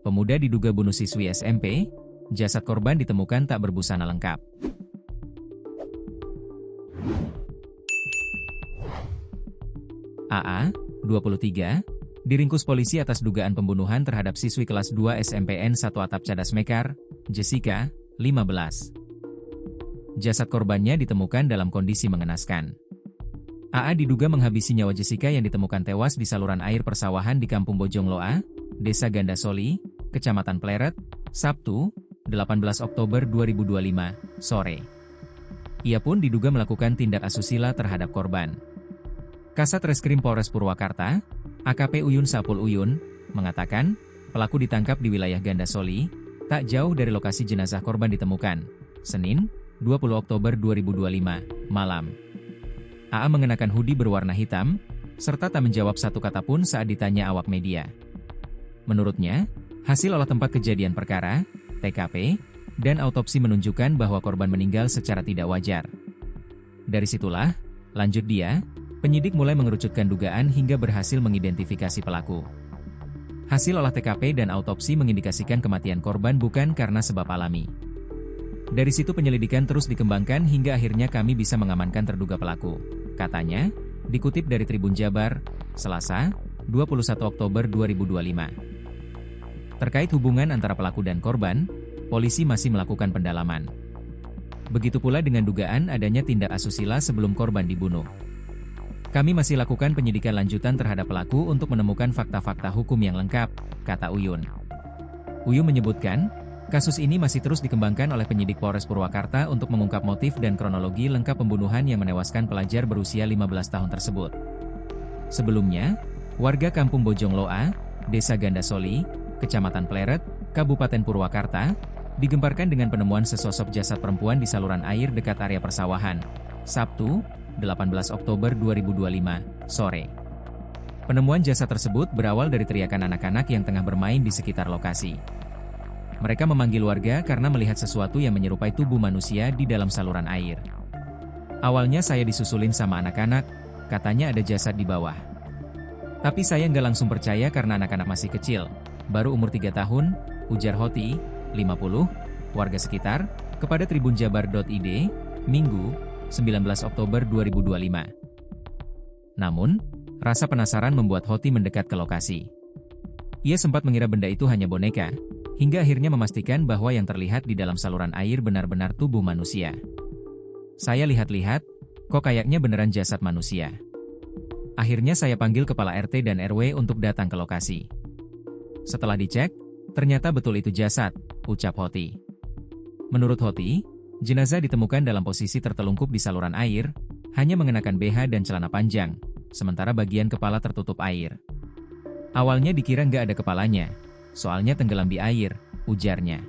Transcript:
Pemuda diduga bunuh siswi SMP, jasad korban ditemukan tak berbusana lengkap. AA, 23, diringkus polisi atas dugaan pembunuhan terhadap siswi kelas 2 SMPN 1 Atap Cadas Mekar, Jessica, 15. Jasad korbannya ditemukan dalam kondisi mengenaskan. AA diduga menghabisi nyawa Jessica yang ditemukan tewas di saluran air persawahan di Kampung Bojongloa, Desa Gandasoli, Kecamatan Pleret, Sabtu, 18 Oktober 2025, sore. Ia pun diduga melakukan tindak asusila terhadap korban. Kasat Reskrim Polres Purwakarta, AKP Uyun Sapul Uyun, mengatakan, pelaku ditangkap di wilayah Gandasoli, tak jauh dari lokasi jenazah korban ditemukan, Senin, 20 Oktober 2025, malam. AA mengenakan hoodie berwarna hitam, serta tak menjawab satu kata pun saat ditanya awak media. Menurutnya, hasil olah tempat kejadian perkara, TKP, dan autopsi menunjukkan bahwa korban meninggal secara tidak wajar. Dari situlah, lanjut dia, penyidik mulai mengerucutkan dugaan hingga berhasil mengidentifikasi pelaku. Hasil olah TKP dan autopsi mengindikasikan kematian korban bukan karena sebab alami. Dari situ penyelidikan terus dikembangkan hingga akhirnya kami bisa mengamankan terduga pelaku, katanya, dikutip dari Tribun Jabar, Selasa, 21 Oktober 2025. Terkait hubungan antara pelaku dan korban, polisi masih melakukan pendalaman. Begitu pula dengan dugaan adanya tindak asusila sebelum korban dibunuh. Kami masih lakukan penyidikan lanjutan terhadap pelaku untuk menemukan fakta-fakta hukum yang lengkap, kata Uyun. Uyun menyebutkan, kasus ini masih terus dikembangkan oleh penyidik Polres Purwakarta untuk mengungkap motif dan kronologi lengkap pembunuhan yang menewaskan pelajar berusia 15 tahun tersebut. Sebelumnya, warga Kampung Bojongloa, Desa Gandasoli, Kecamatan Pleret, Kabupaten Purwakarta, digemparkan dengan penemuan sesosok jasad perempuan di saluran air dekat area persawahan, Sabtu, 18 Oktober 2025, sore. Penemuan jasad tersebut berawal dari teriakan anak-anak yang tengah bermain di sekitar lokasi. Mereka memanggil warga karena melihat sesuatu yang menyerupai tubuh manusia di dalam saluran air. Awalnya saya disusulin sama anak-anak, katanya ada jasad di bawah. Tapi saya nggak langsung percaya karena anak-anak masih kecil, baru umur 3 tahun, ujar Hoti, 50, warga sekitar, kepada tribunjabar.id, Minggu, 19 Oktober 2025. Namun, rasa penasaran membuat Hoti mendekat ke lokasi. Ia sempat mengira benda itu hanya boneka, hingga akhirnya memastikan bahwa yang terlihat di dalam saluran air benar-benar tubuh manusia. Saya lihat-lihat, kok kayaknya beneran jasad manusia. Akhirnya saya panggil kepala RT dan RW untuk datang ke lokasi. Setelah dicek, ternyata betul itu jasad, ucap Hoti. Menurut Hoti, jenazah ditemukan dalam posisi tertelungkup di saluran air, hanya mengenakan BH dan celana panjang, sementara bagian kepala tertutup air. Awalnya dikira nggak ada kepalanya, soalnya tenggelam di air, ujarnya.